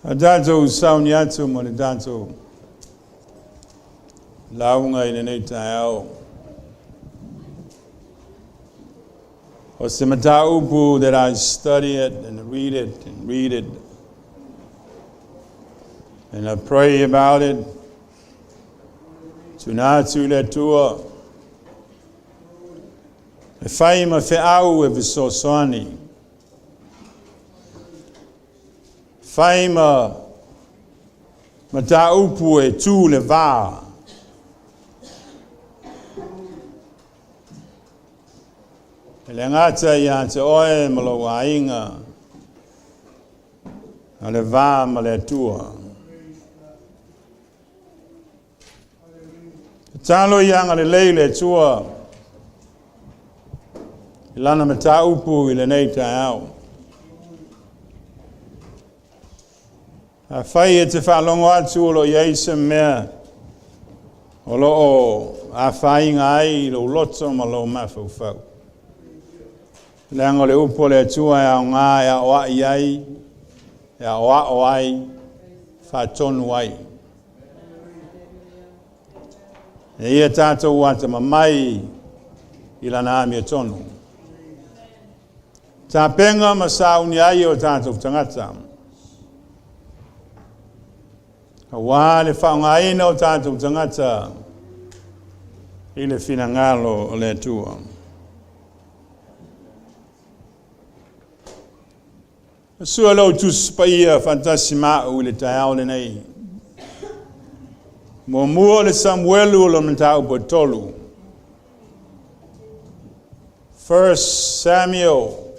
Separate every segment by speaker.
Speaker 1: Tātou sauni atu mo le tātou launga I nei tai au. O se mataupu that I study it and read it and read it. And I pray about it. Tunatu le tua. E whai ma whiau e visosoni. Whai ma taupu e tū le vā. E le ngata I te oe ma lo wainga. A le vā ma le tua. Talo ianga le leile tua. I lana ma taupu I le nei tai au. A whai e te whalongo atu o lo Ieisa mea. O lo o a whainga ai lo loto ma lo mawhau. Leanga le upo le atua e au ngā e a oa I ai. E a oa o ai. Whatonu ai. E ia tātou wata mamai I lana amia tonu. Tā penga ma sauni ai o tātou tangata. A wā le whaungaina o tātou tangata I le whinangalo o le tua. Sua lau tuspaia fantasi mau I le taiao le nei. Mo mua le Samuelu o lo mtau po tolu. 1 Samuel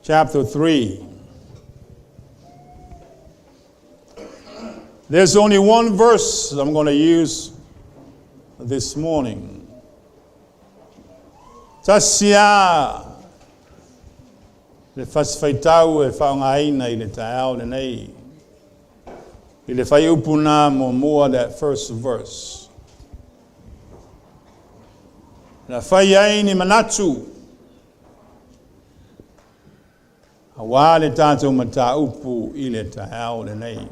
Speaker 1: chapter 3. There's only one verse I'm going to use this morning. Tasia le fasfaitau e whaungaina I le taiao le nei. I le whai upuna mo mua that first verse. Na whai ai ni manatu. A wā le tātou mata upu I le taiao le nei.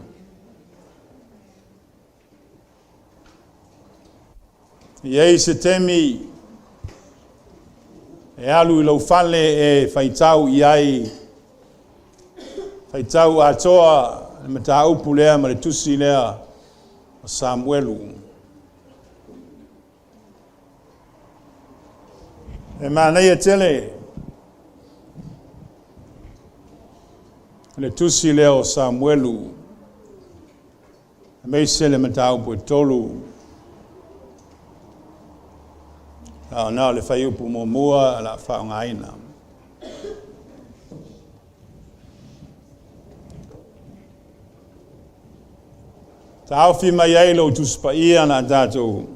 Speaker 1: Iei se temi e alu I lau whale e whaitau I ai. Whaitau atoa le mataupu lea ma le tusi lea o Samuelu. E mānei e tele le tusi lea o Samuelu. E meise le mataupu e tolu. Au nao le whaiupu mo mua la whaungaina. Tauwhi mai eilo tuspa ia na tātou.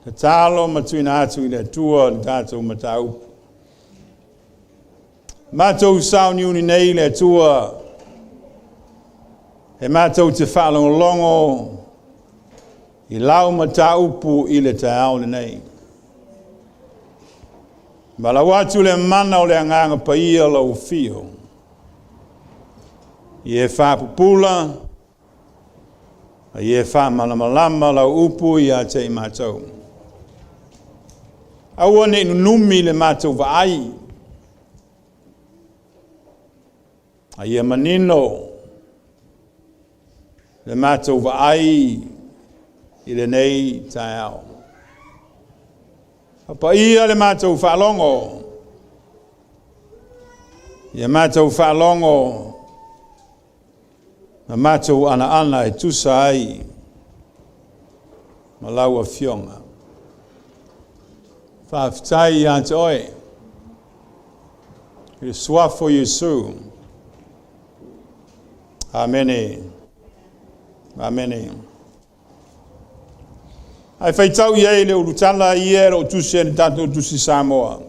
Speaker 1: Te tālo matuina atu I le tua tātou mataupu. Mātou sauni uni nei le tua. E mātou te whalongolongo I lau mataupu I le taiao le nei. Mala watu le mana o le anganga pa ia lau fio. I e whapupula. A ie wha malamalama lau upu I a te I mātou. Aua ne nunumi le mātou vaai. A ie manino. Le mātou vaai I le nei taiao. A pa ia le mātou whalongo. Ia mātou whalongo. Na mātou ana e tusa ai. Ma laua fionga. Whaafitai I ante oe. I swafo Yesu. Amene. Amene. Ai whaitau iei le urutala I e ro tusi e tatou tusi Samoa.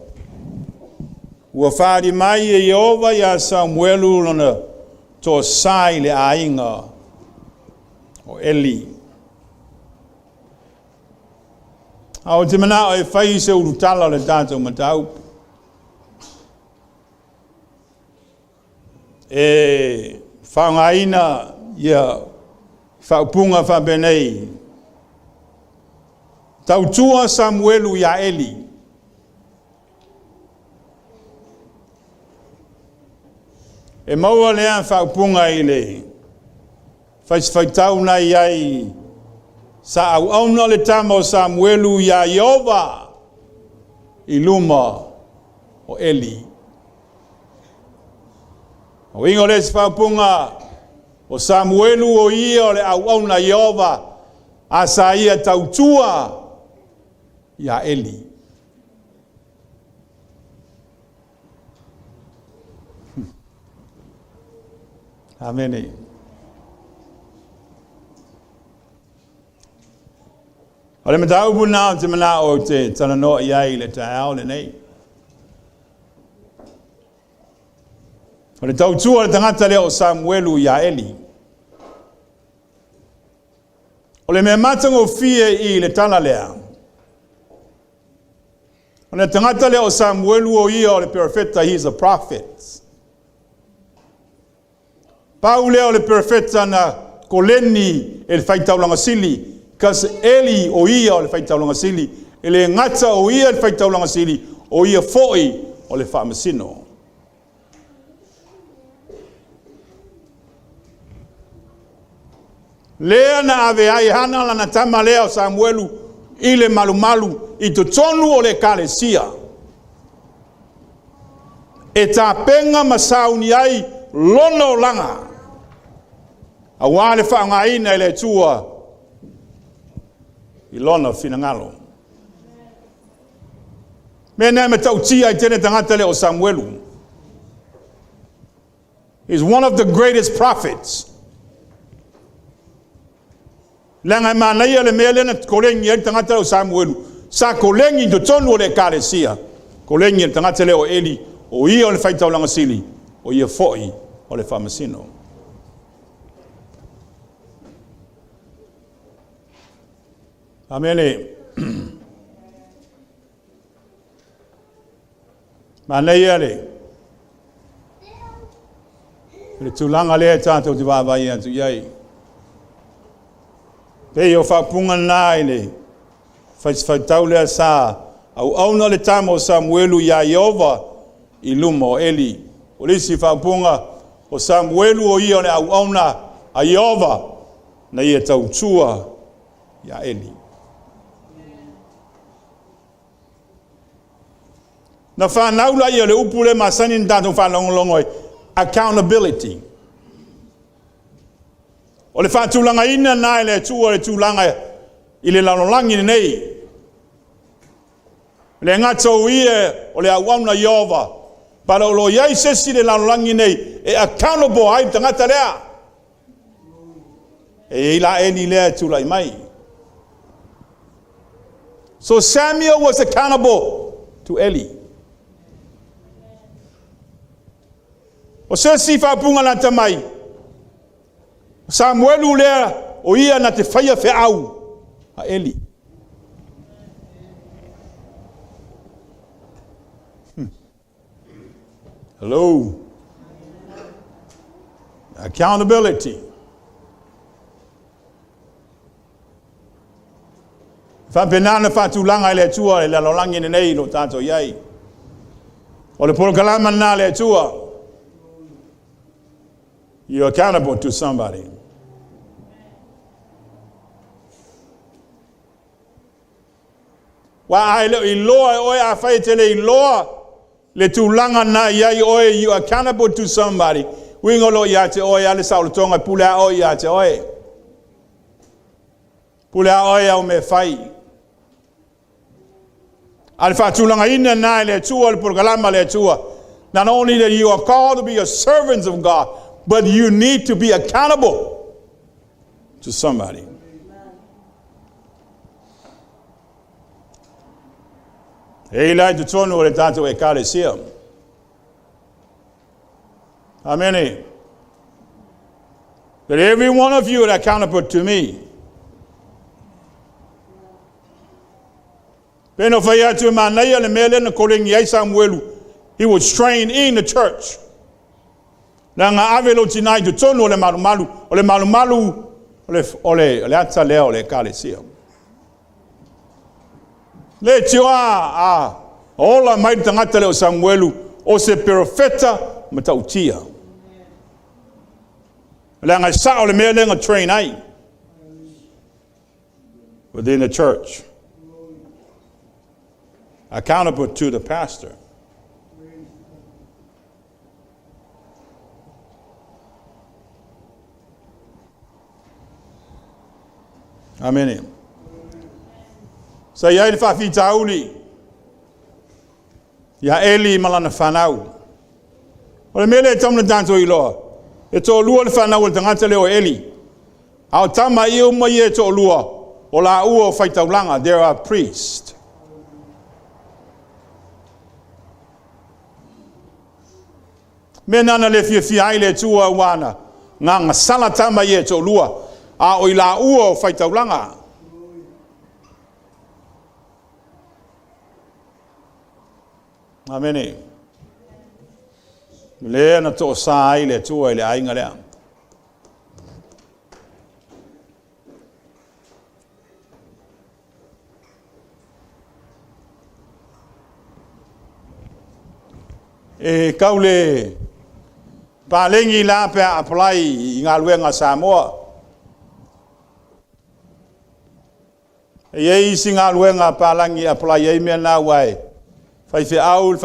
Speaker 1: Ua whaari mai e Iova I a Samuelu lona to sai le ainga o Eli. Au te mana o e whai se urutala le tātou matau. E whaungaina ia whaupunga whabenei. Tautua Samuelu ia Eli. E maua lea whaupunga i le. Whaitau na iai. Sa au auna le tamo Samuelu ia Yehova. I luma o Eli. O ingo le whaupunga o Samuelu o ia o le au auna Yehova. Asa ia tautua ia Eli. Amen. Ole me tau buna te mana o te tana no iai le taao le nei. Ole tau tua le tangata leo Samuelu ia Eli. Ole me matango fie i le tana lea. Ole tangata leo Samuelu o ia o le perfeta, he's a prophet. Pau leo le perfeta na koleni e le whaitaulanga sili. Kas Eli o ia o le whaitaulanga sili. E le ngata o ia le whaitaulanga sili. O ia foi o le whaamasino. Lea na ave ai hana la na tama lea o Samuelu i le malu i to tonu o le kalesia. E ta penga masauni ai lono langa. A wale whaangaina i le tua i lona finangalo. Mena me tautia i tene tangata leo Samuelu. He's one of the greatest prophets. Langa manaya le mele na kolengi e tangata leo Samuelu. Sa kolengi do tonu o le kalesia. Kolengi e tangata leo Eli. O ia o le whaitaulanga sili. O ia foi o le whamasino. Amene. Manaya le. Le tulanga le tātou te wāwai atu iai. Pei o whapunga nai le. Whaitau lea sā. Au auna le tamo Samuelu ia Yehova i luma o Eli. O lisi whapunga o Samuelu o ia le au auna a Yehova na ia tautua ia Eli. Na whanaula ia le upule masani ndato whanongolongo accountability. O le whatulanga ina nai le tua le tūlanga i le lalolangi nei. Le ngato ia o le awauna Yehova. Para o lo iai sesi le lalolangi nei e accountable ai tangata lea. E ila eni lea tūlai mai. So Samuel was accountable to Eli. O se si whapunga na tamai. Samuelu lea o ia na te whaia wheau a Eli. Hello. Accountability. Whapenana whatulanga le tua le lalolangi nei lo tato iai. O le polokalama na le tua. You're accountable to somebody. Wa ai le iloa oe a fai te le iloa le tūlanga na iai oe you accountable to somebody. Wingolo ia te oe ale saulotonga pulea oe ia te oe. Pulea oe au me fai. Ale fa tūlanga ina na le tua le pulkalama le tua. Not only that you are called to be a servants of God, but you need to be accountable to somebody. E lai te tonu o le tātou e kālesia. Amen. That every one of you are accountable to me. Peno whai atu manaya le mele na kolengi ai Samuelu. He was trained in the church. Langa ave lo tinai tu tonu o le malu o le ata lea o le kalesia. Le tioa ola mai tangata le o Samuelu o se profeta ma tautia. Langa sa o le mea lenga train ai within the church. Accountable to the pastor. Amen. So ia i whawhi tauli. Ia Eli malana whanau. O le mele e tamna tanto i loa. E tō lua le whanau le tangata leo Eli. Au tama i o mai e tō lua. O la ua o whaitaulanga. There are priests. Me nana le fia ai le tua wana. Nganga sala tama i e tō lua. A o i la ua o whaitaulanga. Amene. Le na to sa ai le tua i le ainga lea. E kaule palengi la pe apply i ngā luenga Samoa. E isi ngā luenga palangi apply e mea nā wai. Fai fe au,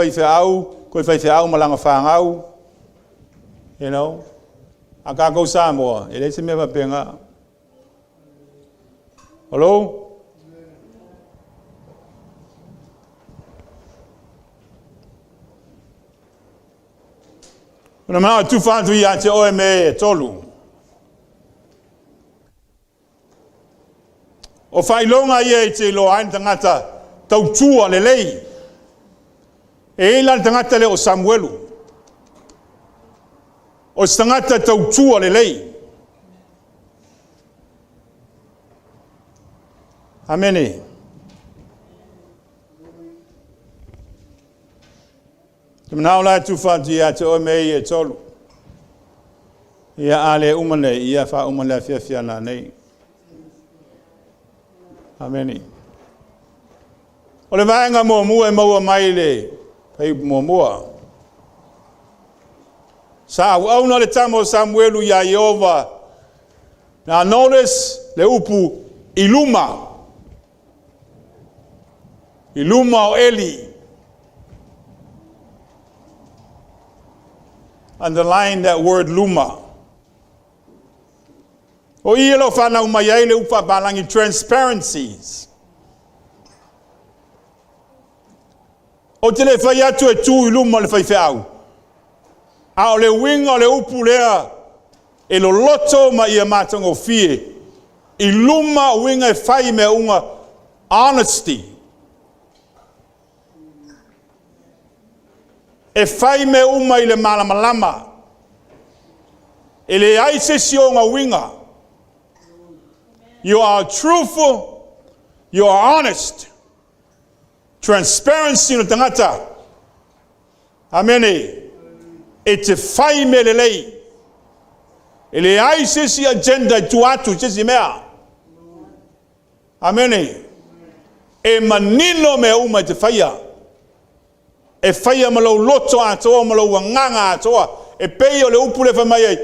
Speaker 1: koe fai fe au malanga whāngau. You know? A kākou Samoa, e leise mea papenga. Hello? Una mana tu whantu i a te OMA e tolu. O whailonga ia i te loa aina tangata tautua le lei. E ilan tangata le o Samuelu. O tangata tautua le lei. Amene. Manau la tu whantu i a te OMA e tolu. Ia ale umane, ia wha umane a fia nā nei. Ameni. O le vaenga mua e maua mai le pai mua. Sa auna le tamo Samuelu ia Jehova. Na notice le upu iluma. Iluma o Eli. Underline that word luma. O ielo whanau mai ai le upa balangi transparencies. O te le whai atu e tū i luma le whai whiau. A o le winga o le upu lea e lo loto ma ia mātango fie. I luma winga e whai me unga honesty. E whai me uma i le malamalama. E le aise si o ngā winga. You are truthful. You are honest. Transparency no tangata. Amene. E te whai me le lei. E le aise si agenda tu atu te si mea. Amene. E manino me uma te whaia. E whaia malau loto atoa, malau wanganga atoa. E pei o le upule whamai ai.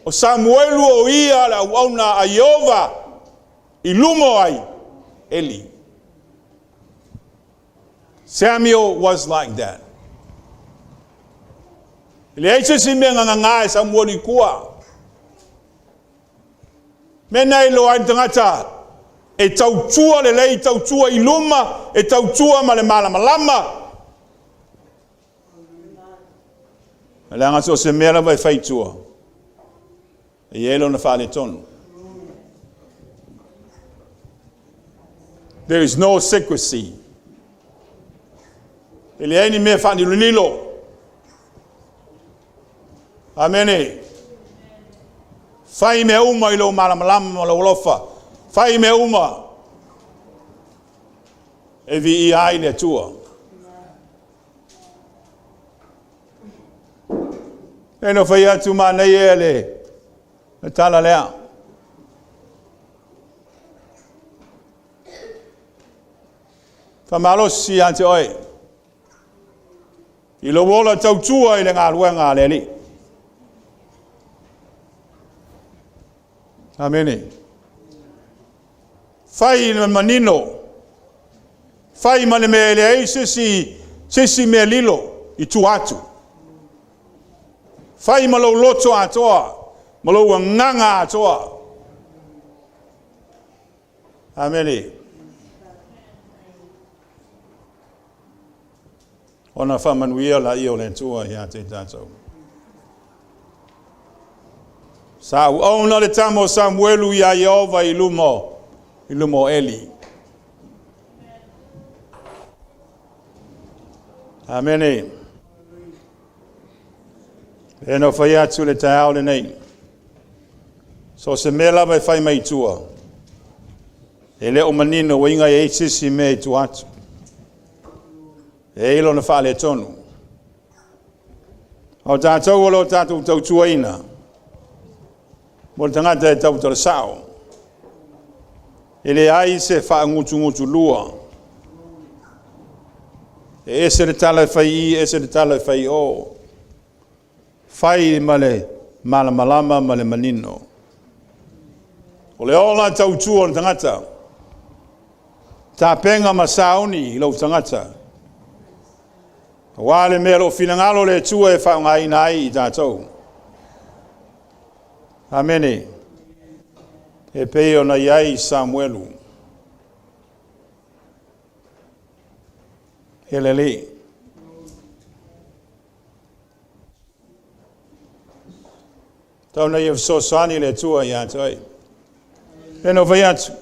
Speaker 1: O Samuelu o ia la uauna a Jehova. I lumo ai. Eli. Samuel was like that. Le eise si mea nganga e Samuelu i kua. Mena i loa tangata. E tautua le lei, tautua i luma. E tautua ma le malamalama. Langa so se mera vai faitua. E elo na fale tonu. There is no secrecy. Ele ai me fani lunilo. Amene. Fai me uma ilo malamalama lo lofa. Fai me uma. E vi ai le tua. E no whai atu mana ia le tala lea. Whamalosi ante oi. I lo wola tautua i le ngā ruenga le li. Amene. Whai na manino. Whai mane me le ei sisi me lilo i tu atu. Whai malo loto atoa. Malo nganga atoa. Amene. Ona whamanuia la i o le tua ia te tātou. Sa uauna le tamo Samuelu ia Jehova i lumo Eli. Amene. E no whai atu le tāo le nei. So se mela vai whai mai tua. E leo manino wa inga e sisi me tu atu. E ilo na whale tonu. O tātou o lo tātou tautua ina. Mo tangata e Tautua Samuelu. Ele ai se wha ngutu lua. E se le tala whai I, e se le tala whai o. Whai male malama male manino. O le ola tautua o tangata. Tā penga masaoni I lau tangata. Wale melo finangalo le tua e whaungai nai I tātou. Amene. E peo na iai Samuelu. Helele. Tau na iau sosani le tua ia toi. Eno vai atu.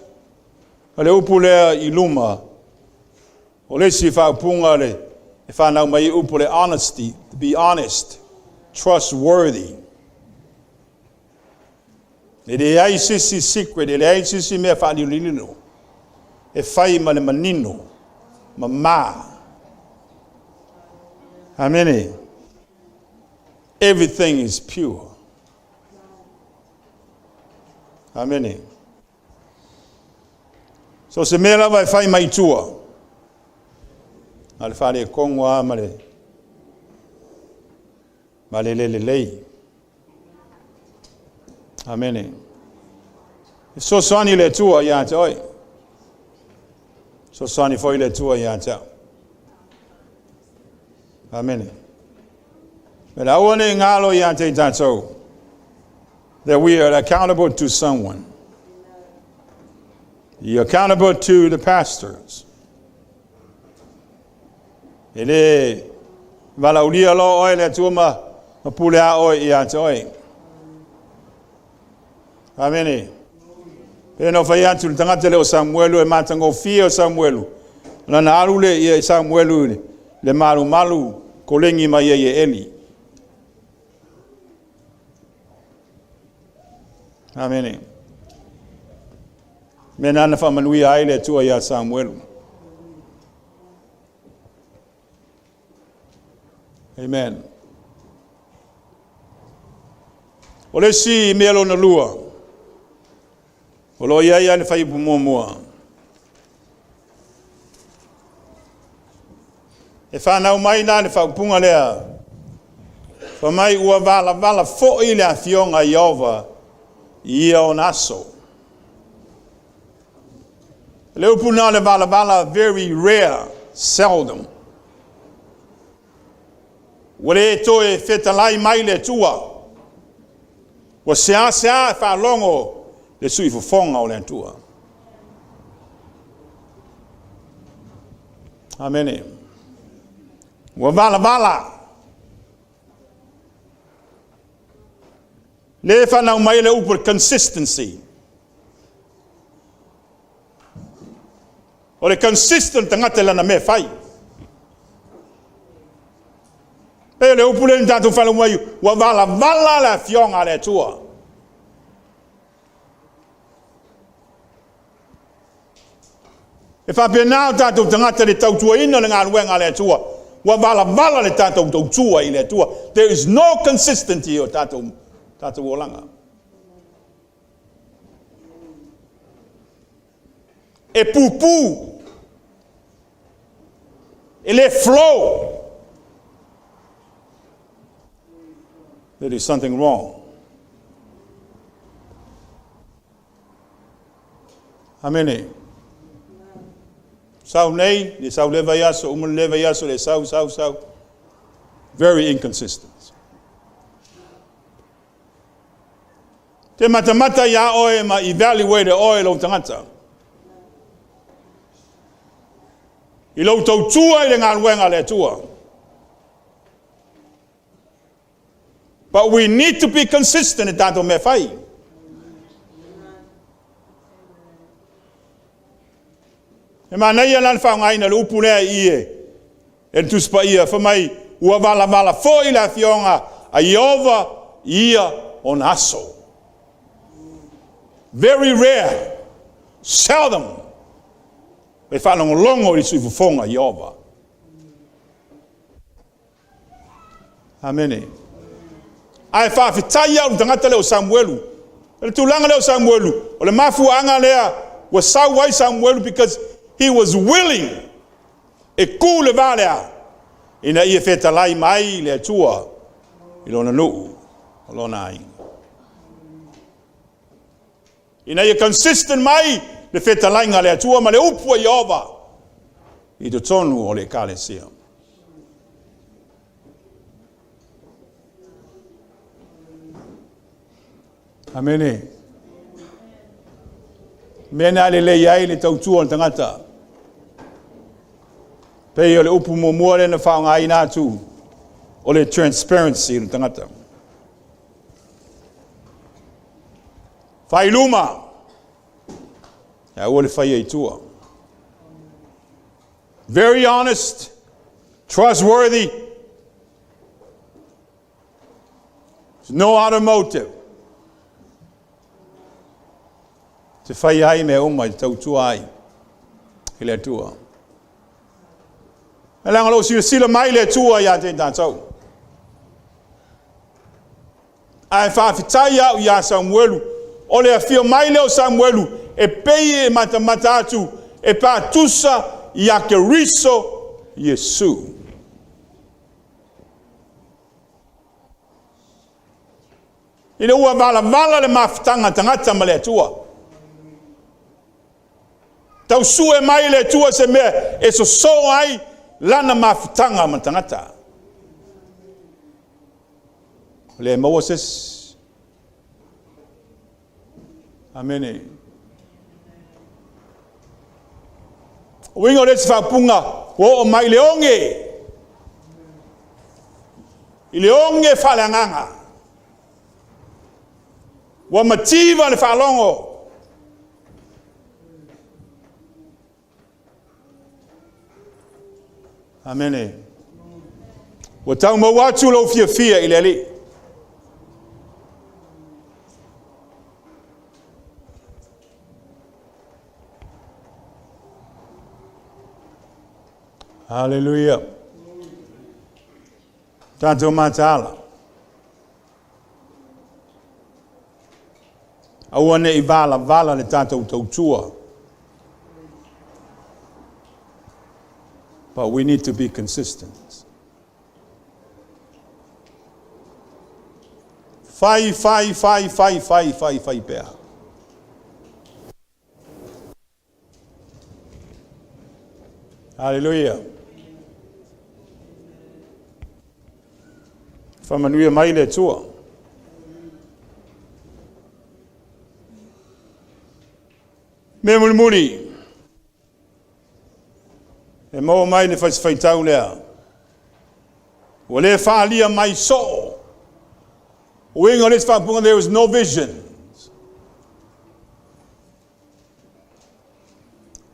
Speaker 1: Ale upu lea I luma. O le si whaupunga le. E whanau mai upu le honesty. To be honest. Trustworthy. E le ai sisi secret, e le ai sisi mea whaaliulilino. E whai ma le manino. Ma. Amene. Everything is pure. Amene. So se mea lawa e whai mai tua. Ale whale e kongwa ma le lei. Amene. So sani le tua ia te oi. So sani foi le tua ia te. Amene. But I want to ngalo ia te tātou. That we are accountable to someone. You're accountable to the pastors. Ele valaulia lo oi le tua ma pule a oi ia te oi. Amene. E no whai atu tangata leo Samuelu e matango fia o Samuelu. Lana arule ia Samuelu le malu kolengi mai e Eli. Amene. Mena ana whamanui ai le tua ia Samuelu. Amen. O le si melo na lua. O lo ia ia le whai mua. E whanau mai nā le whaupunga lea. Whamai ua vala fo I le a fionga Jehova ia o naso. Le upuna le vala very rare, seldom. Wale to e fetalai mai le tua. Wa sea fa longo le sui fofonga o le tua. Amen. Wa vala. Le fa na mai le upur consistency. O le consistent ngate lana me fai. E le upule ntantu fala mai wa vala la fionga le tua. E fa pe na tantu tangata le tautua ina le ngā ruenga le tua. Ua vala le tātou tautua I le atua. There is no consistency o tātou olanga. E pupu. E le flow. There is something wrong. Amene. Sau nei, le sau leva yaso, leva yaso, le sau. Very inconsistent. Te mata ya oe ma evaluate the oil o tangata. I lo tau tua I le ngā luenga le tua. But we need to be consistent in tātou me whai. E mana ia lan whaungaina le upu lea ie. E tuspa ia whamai ua vala fo I la fionga a Iova ia on aso. Very rare. Seldom. E whanongo I sui fufonga Iova. Amene. Ai whawhitai au tangata leo Samuelu. Le tūlanga leo Samuelu. O le mafuanga lea wa sauai Samuelu because he was willing. E ku le valea. Ina ia whetalai mai le atua. I lona nuu. O lona ai. Ina ia consistent mai le whetalai ngā le atua ma le upua Iova. I te tonu o le kālesia. Amene. Mena le iai le tautua o tangata. Pei o le upu mua le na whaonga I nātu. O le transparency o tangata. Whai luma. Ya ua le whai ei tua. Very honest. Trustworthy. There's no other motive. Te whai ai me oma I tautua ai. I le tua. E langa lo sila mai le tua ia te tātou. Ai whawhitai au ia Samuelu. O le awhio mai leo Samuelu. E pei e mata atu. E pātusa ia ke riso Yesu. Ina ua vala le mawhitanga tangata ma le tua. Tau sue mai le tua se mea e so ai lana mawhitanga ma tangata. Le Moses. Amene. Wingo le te whapunga o mai leonge. I leonge whalanganga. Wa mativa le whalongo. Amene. Wa tau mau atu lo fia I le. Hallelujah. Tātou mātāla. Aua ne I vala le tātou tautua. But we need to be consistent. Fai pea. Hallelujah. Whamanuia mai le tua. Me mulimuli. E mau mai le whaitau lea. Wa le whaalia mai so. Wingo le whapunga there was no vision.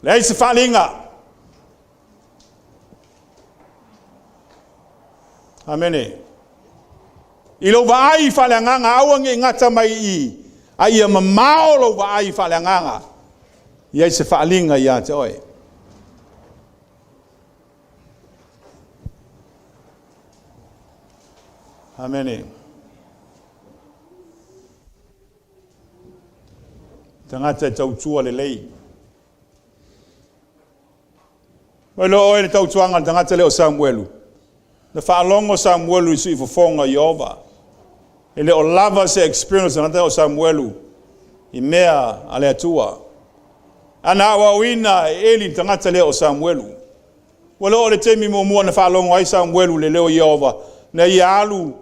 Speaker 1: Le se whalinga. Amene. I lo vai whalanganga awange ngata mai I. A ia mamao lo vai whalanganga. Ia se whalinga ia te oe. Amene. Tangata tautua le lei. Welo oe le tautuanga tangata le o Samuelu. Na whaalongo Samuelu isu i fofonga Yehova. Ele o lava se experience tangata o Samuelu. I mea ale atua. Ana awa wina eli tangata le o Samuelu. Welo o le temi mua na whaalongo ai Samuelu le leo Yehova. Na ia alu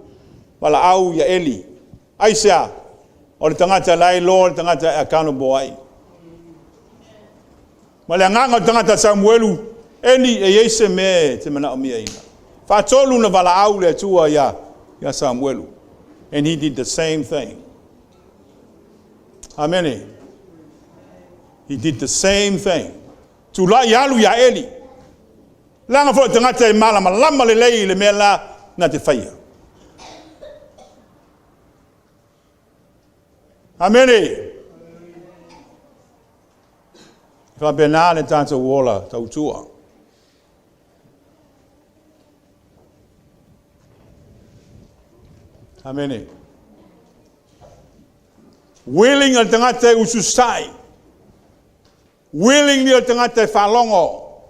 Speaker 1: wala au ya eli. Aisea. O le tangata lai lo, le tangata accountable ai. Ma le nganga tangata Samuelu, eni e yeise me te mana o mia ina. Whatolu na wala au le tua ya Samuelu. And he did the same thing. Amen. He did the same thing. Tu la yalu ya eli. Langa fo tangata e mala malama le lei le mea la na te whaia. Amene. Fa benale tanto wola tautua. Amene. Willing al tangata ususai. Willing ni al tangata falongo.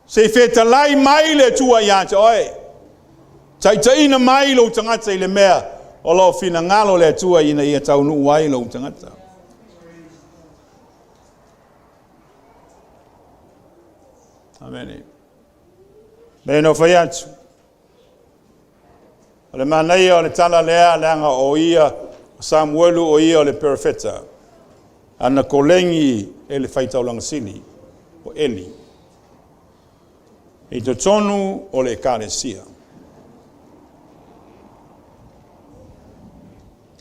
Speaker 1: Se feta lai mai le tua yante oi. Taitaina mai lo tangata ile mea. O lo fina ngalo le tua ina ia taunu wai lo tangata. Amen. Beno fayatu. Ole manai o le tala lea langa o ia Samuelu o ia o le perfeta. Ana kolengi ele faitaulanga sili o Eli. E tonu o le kalesia.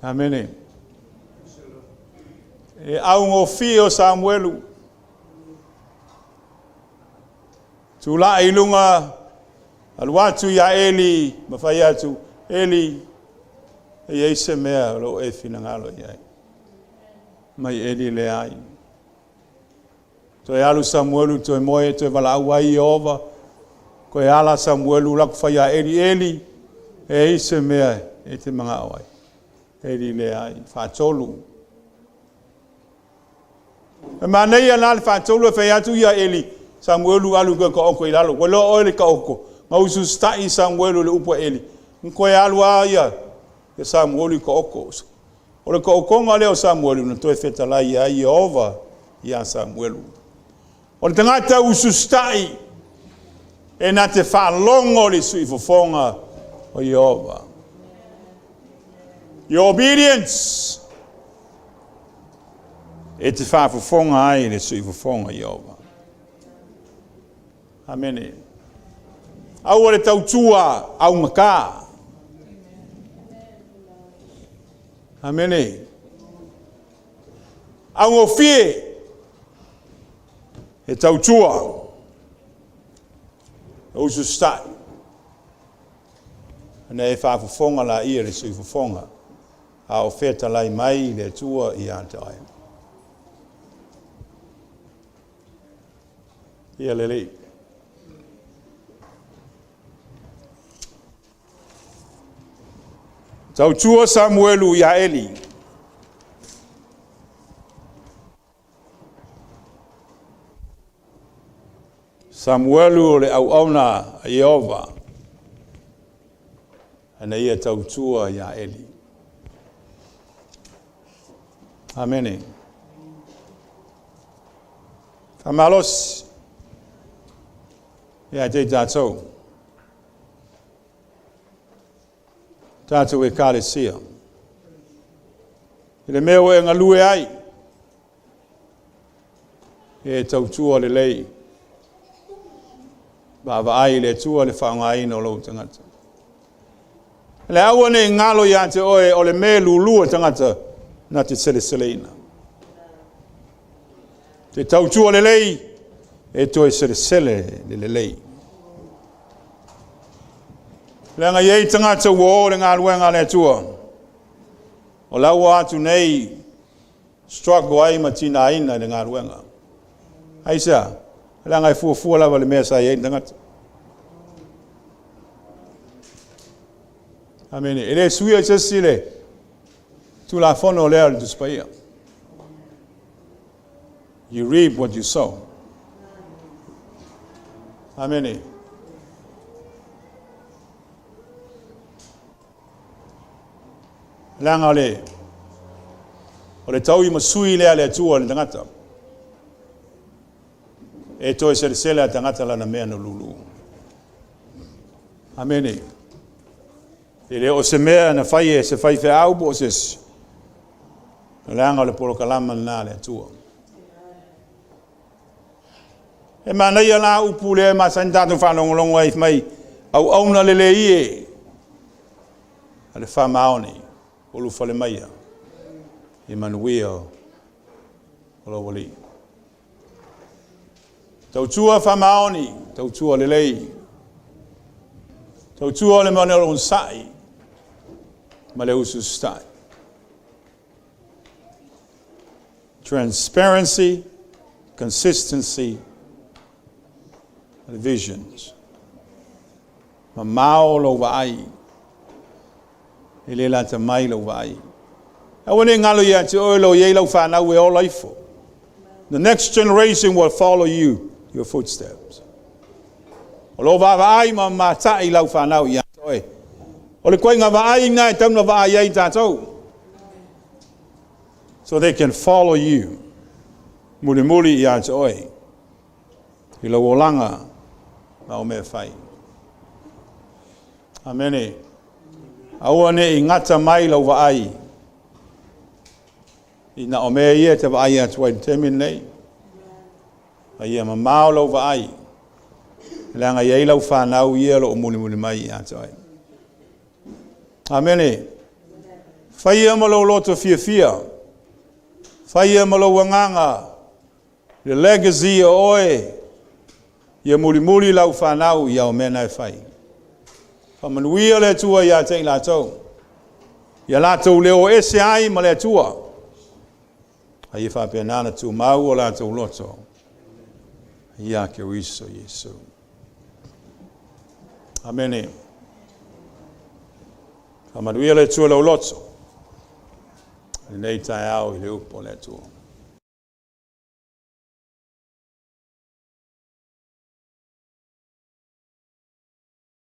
Speaker 1: Amen. E au ngofio Samuelu. Tula ilunga alwatu ya Eli mafayatu Eli e yeise mea lo e finangalo yai. Mai Eli le ai. To e alu Samuelu to e moe to e wala awai Yehova. Ko e ala Samuelu laku faya Eli e yeise mea e te mga awai. Eli le ai fatolu. E manei ana le fatolu e fayatu ya Eli. Samuelu alu ko oko ilalo. Welo ole ka oko. Ma usu stai Samuelu le upo Eli. Nko e alu ya. E Samuelu ko oko. Ole ko oko ngale o Samuelu na to e feta la ya Yehova ya Samuelu. Ole tangata usu stai. E na te fa longo le sui fofonga o Yehova. Your obedience. E te fa fofonga ai le sui fofonga Yehova. Amen. Au le tautua au maka. Amen. Au ngofie. E tautua. O sustai. Na e fa fofonga la ia le sui fofonga. A ofeta lai mai le tua i antai. Ia lele. Tautua Samuelu ya Eli. Samuelu le au auna a Yehova. Ana ia tautua ya Eli. Amen. Amalos. Ya te tatou. Tatou e kalesia. Ele meo e ngalue ai. E tautua le lei. Bava ai le tua le whaangai no lo tangata. Le aua ne ngalo ya te oe o le me lulua tangata na te sele Te tautua le lei e toi sele le lei. Le nga yei tangata wo le ngā luenga le tua. O laua atu nei struggle ai matina ina le ngā luenga. Aisa, le nga i fuafua lawa le mea sa yei tangata. Amen. Ele suia sile. Tu la fono lea tu spaia. You reap what you sow. Amen. Langa le. O le tau I masui lea le tua le tangata. E toi se le tangata lana mea no lulu. Amen. Ele o se mea na fai se fai fe au bo se. Langa le polo kalama na le tua. E mana ia la upu le ma san tatu whanongolongo ai mai au auna le ie. Ale wha maoni. Olu fale maia. I manuia o lo wali. Tautua wha maoni. Tautua le lei. Tautua le maone o sai. Ma le usu stai. Transparency, consistency, visions. Ma mao lo vai. Ele la te mai lo vai. Awane ngalo ya te olo ye lo fa na we all life. The next generation will follow you, your footsteps. Lo va vai ma matai lo fa na ya toi. O le koinga vai na tam no vai ye tatou. So they can follow you. Muli muli ya toi. I lo olanga na o me fai. Amene. Awane I ngata mai lo vai. I na o me ia te vai atu ai temin nei. Ia ma mau lo vai. Langa ia lo fa na u ia lo muli muli mai atu ai. Amene. Fai ama lo loto fia. Fai ama lo wanganga. The legacy o oe. Ia muli lau whanau ia o mena e whai. Whamanuia le tua ia te lātou. Ia lātou leo ese ai ma le tua. Ai e whapea nana tu mau o lātou loto. Ia ke uiso Yesu. Amene. Whamanuia le tua lau loto. Nei tai au I le upo le tua.